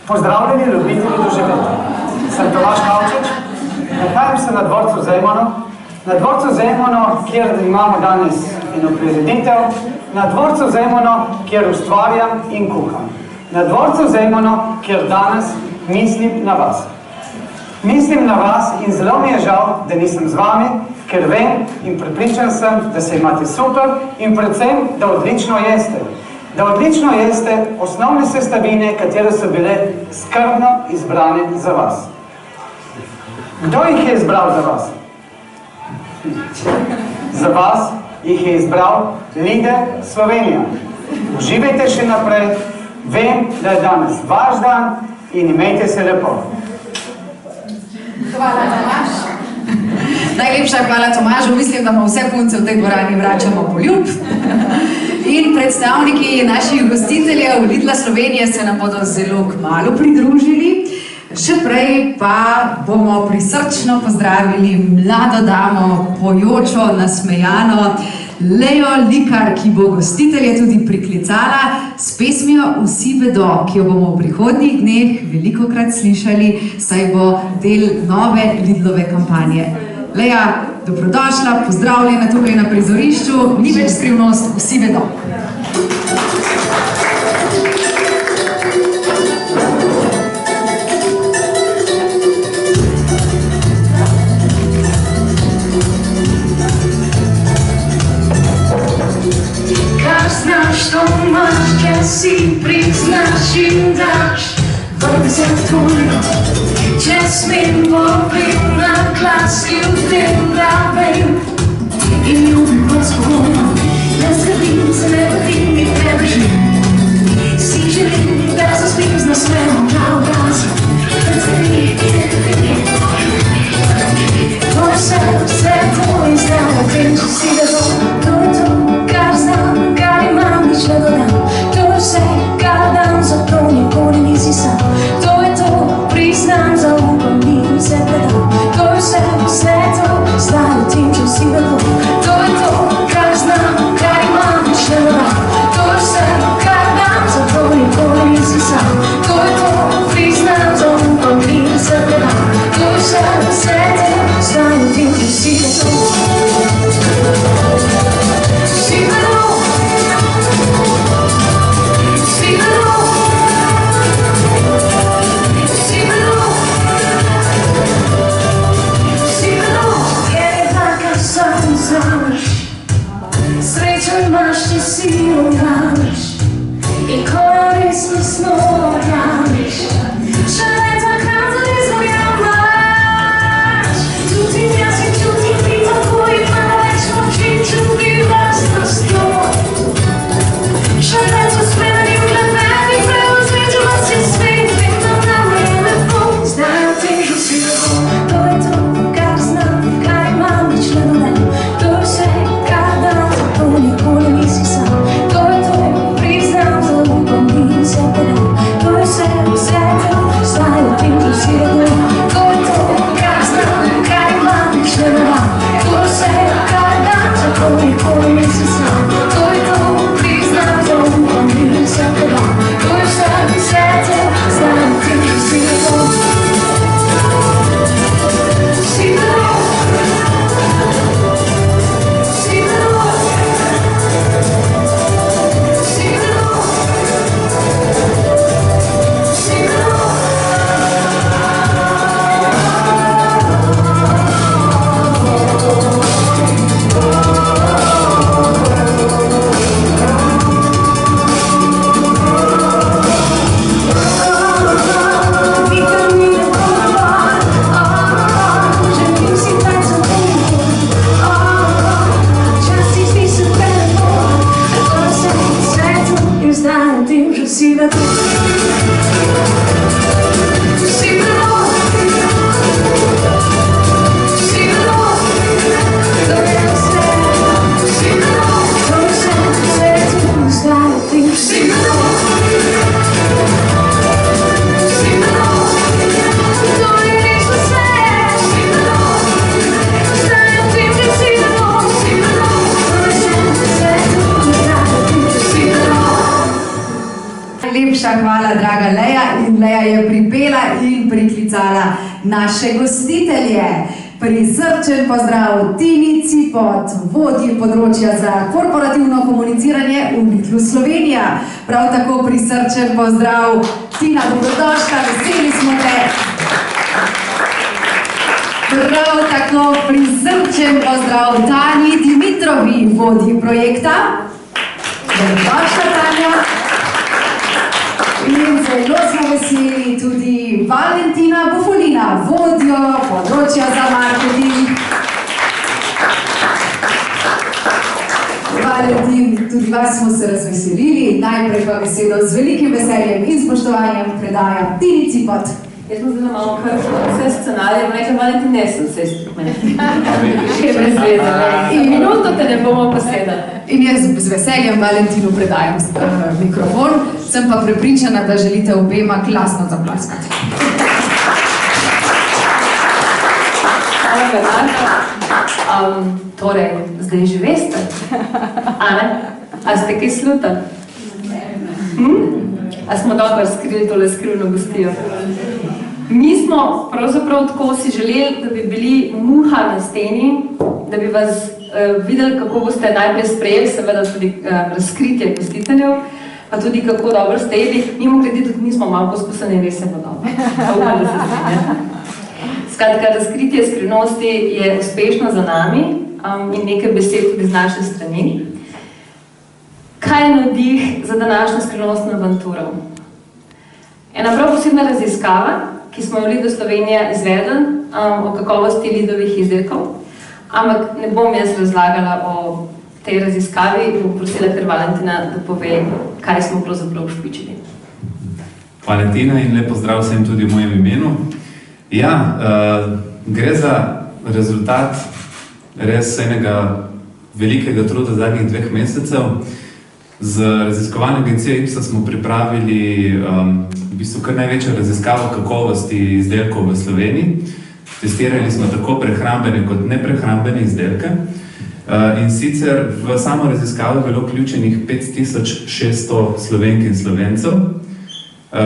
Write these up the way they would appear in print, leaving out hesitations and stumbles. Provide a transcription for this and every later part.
Pozdravljeni, ljubitelji doživetja. Sem Tomaž Kavčič, nahajam se na dvorcu Zemano. Na dvorcu Zemano, kjer imamo danes eno prireditev. Na dvorcu Zemano, kjer ustvarjam in kuham. Na dvorcu Zemano, kjer danes mislim na vas. Mislim na vas in zelo mi je žal, da nisem z vami, ker vem in prepričan sem, da se imate super in predvsem, da odlično jeste. Da odlično jeste osnovne sestavine, katere so bile skrbno izbrane za vas. Kdo jih je izbral za vas? Za vas jih je izbral Lider Slovenija. Uživajte še naprej, vem, da je danes vaš dan in imejte se lepo. Hvala, Tomaž. Najlepša hvala, Tomažu. Mislim, da mu vse punce v tej dvorani vračamo poljub. In predstavniki naših gostiteljev Lidla Slovenije se nam bodo zelo kmalu pridružili. Še prej pa bomo prisrčno pozdravili mlado damo, pojočo, nasmejano, Lejo Likar, ki bo gostitelje tudi priklicala s pesmijo Vsi vedo, ki jo bomo v prihodnjih dneh velikokrat slišali, saj bo del nove Lidlove kampanje. Leja, dobrodošla, pozdravljena tukaj na prizorišču, ni več skrivnost, vsi vedo. Što imaš, če si priznaš in daš vrbe se tvojo. Če smem povem na glas, ljudem da vem in ljubim vas svojo. Ne skrbim se, ne vrtim in ne držim. Si želim, da zaspim z nasmevom na obrazu. Tvoj vse tvoj znam, vem, če si vedo. To je to, kar znam, kar imam, nič ne dodam. To je vse, kar dam, zato nikoli nisi sam. To je to, priznam, zaupam in se predam. To je vse to, zdaj v tem, če si vedo. To je to, kar znam, kar imam, nič ne dodam. To je vse, kar dam, zato nikoli nisi sam. To je to, priznam, zaupam in se predam. To je vse to, zdaj v tem, če si vedo. Srečen imaš, če si ujameš in ko jo resno snova jamiš. Še ne takrat, da res dojamaš. Čutim jaz in čutim ti tako ima več moči, čutim vas na stoj. Še ne so spremenim klepeti, preuzmeđu vas je svet, vem, da nam je lepo. Zdaj o tem že si lepo. To je to, kar znam, kar imam, nič ne dodam. To je vse, kar dam, zato nikoli nisi sam. To je to, priznam, zaupam in se predam. To je vse to, zdaj o tem že si lepo. To je to, kar znam, kar imam, nič ne dodam. To je vse, kar dam, zato nikoli nisi sam. To je to, priznam, zaupam in se predam. To je vse to, zdaj o tem že si lepo. Si vedo. Najlepša hvala, draga Leja. In Leja je pripela in priklicala naše gostitelje. Prisrčen pozdrav Tini Cipot, vodji področja za korporativno komuniciranje v Lidlu Slovenija. Prav tako prisrčen pozdrav Tina, dobrodošla, veseli smo te. Prav tako prisrčen pozdrav Tanji Dimitrovi, vodji projekta. Dobrodošla, Tanja. In zelo smo veseli tudi Valentina Bufolina, vodjo področja za marketing. Valentin, tudi vas smo se razveselili. Najprej pa besedo z velikim veseljem in spoštovanjem predajam Tini Cipot. Jaz sem zelo malo vse scenarije, rekla, Valentin, ne sem vse strukmeni. Še brez veze. In minuto te ne bomo posedali. In jaz z veseljem Valentinu predajam mikrofon, sem pa prepričana, da želite obema glasno zaplaskati. Hvala, Bernarda. Torej, zdaj že veste, a ne? A ste kaj slutali? A smo dobro skrili tole skrivno gostijo? Mi smo pravzaprav tako si želeli, da bi bili muha na steni, da bi vas videli, kako boste najprej sprejeli, seveda tudi razkritje gostiteljev, pa tudi kako dobro ste jedli. Mimo glede tudi mi smo malo poskusani, res je pa dobro. Upam, da se zdi. Skratka, razkritje skrivnosti je uspešno za nami in nekaj besed tudi z naše strani. Kaj je navdih za današnjo skrivnostno avanturo? Ena prav posebna raziskava, ki smo jo v Lidlu Slovenija izvedli o kakovosti Lidlovih izdelkov, ampak ne bom jaz razlagala o tej raziskavi, bom prosila kar Valentina, da pove, kaj smo pravzaprav špičili. Valentina in lep pozdrav vsem tudi v mojem imenu. Ja, gre za rezultat res enega velikega truda zadnjih 2 mesecev. Z raziskovalno agencijo IPSA smo pripravili v bistvu kar največjo raziskavo kakovosti izdelkov v Sloveniji. Testirali smo tako prehrambene kot neprehrambene izdelke. In sicer v samo raziskavo je bilo vključenih 5600 Slovenk in Slovencev.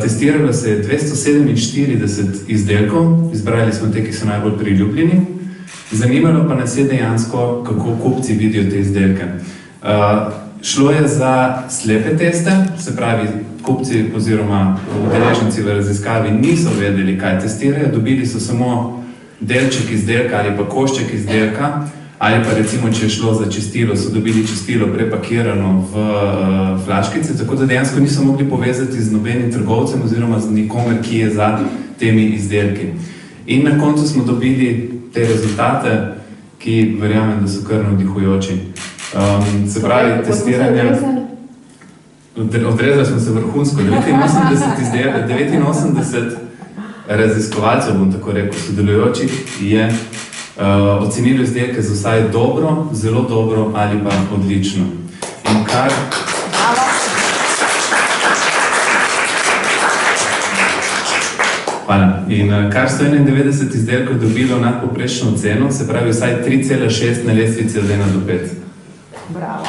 Testiralo se je 247 izdelkov, izbrali smo te, ki so najbolj priljubljeni. Zanimalo pa nas je dejansko, kako kupci vidijo te izdelke. Šlo je za slepe teste, se pravi, kupci oziroma udeleženci v raziskavi niso vedeli, kaj testirajo, dobili so samo delček izdelka ali pa košček izdelka, ali pa recimo, če je šlo za čistilo, so dobili čistilo prepakirano v flaškice, tako da dejansko niso mogli povezati z nobenim trgovcem oziroma z nikomer, ki je za temi izdelki. In na koncu smo dobili te rezultate, ki verjamem, da so kar navdihujoči. Se pravi, testiranje... Odrezali smo se vrhunsko. 89 raziskovalcev, bom tako rekel, sodelujočih je ocenilo izdelke za vsaj dobro, zelo dobro ali pa odlično. In kar... Hvala. In kar 191 izdelkov je dobilo nadpovprečno oceno, se pravi vsaj 3,6 na lestvici od 1 do 5. Bravo.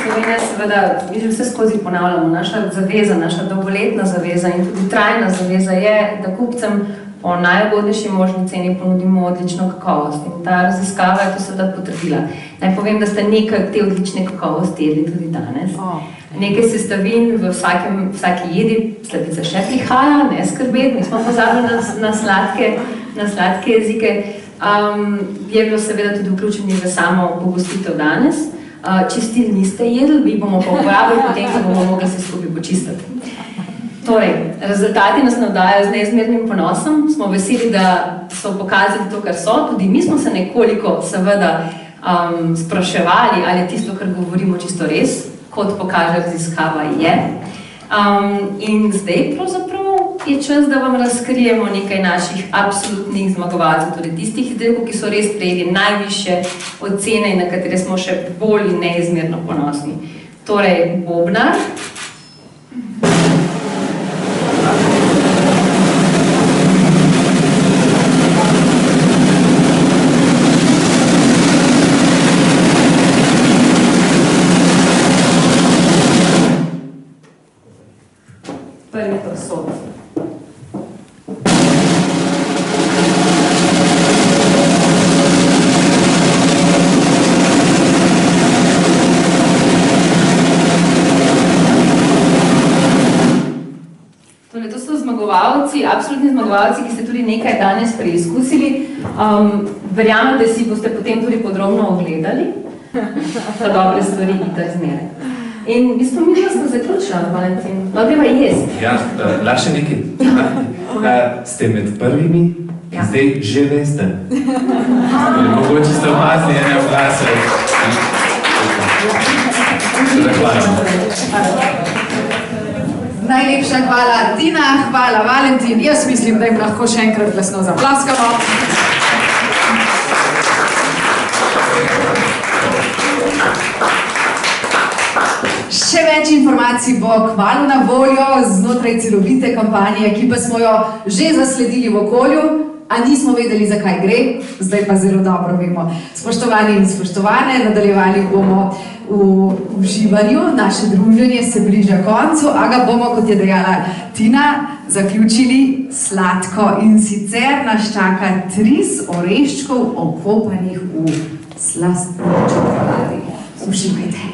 Slovenija seveda, mi že vse skozi ponavljamo, naša zaveza, naša dolgoletna zaveza in tudi trajna zaveza je, da kupcem po najugodnejši možni ceni ponudimo odlično kakovost. In ta raziskava je to seveda potrdila. Naj povem, da ste nekaj te odlične kakovosti jedli tudi danes. Nekaj sestavin v vsaki jedi, sladica še prihaja, ne skrbeti, nismo pozabili na sladke jezike. Je bilo seveda tudi vključeni v samo pogostitev danes. Čistil niste jedli, vi bomo pa uporabili potem, ko bomo mogli se skupaj počistiti. Torej, rezultati nas navdajajo z neizmernim ponosom. Smo veseli, da so pokazali to, kar so. Tudi mi smo se nekoliko seveda spraševali, ali je tisto, kar govorimo, čisto res, kot pokaže raziskava je. In zdaj pravzaprav je čas, da vam razkrijemo nekaj naših absolutnih zmagovalcev, torej tistih izdelkov, ki so res prejeli najvišje ocene in na katere smo še bolj neizmerno ponosni. Torej, bobnar. prvi prosod. Torej, to so zmagovalci, absolutni zmagovalci, ki ste tudi nekaj danes preizkusili. Verjamem, da si boste potem tudi podrobno ogledali, ta dobre stvari itak zmeraj. In v bistvu mi smo zaključili, Valentin. No, greva jesti. Ja, lahko še nekaj. Ste med prvimi, zdaj že veste. Mogoče ste opazili ene oglase. Najlepša hvala Tina, hvala Valentin. Jaz mislim, da jim lahko še enkrat glasno zaplaskamo. Še več informacij bo kmalu na voljo znotraj celovite kampanje, ki pa smo jo že zasledili v okolju, a nismo vedeli, zakaj gre, zdaj pa zelo dobro vemo. Spoštovani in spoštovane, nadaljevali bomo v uživanju, naše druženje se bliža koncu, a ga bomo, kot je dejala Tina, zaključili sladko in sicer nas čaka 3 oreščkov okopanih v slastni čokoladi. Uživajte.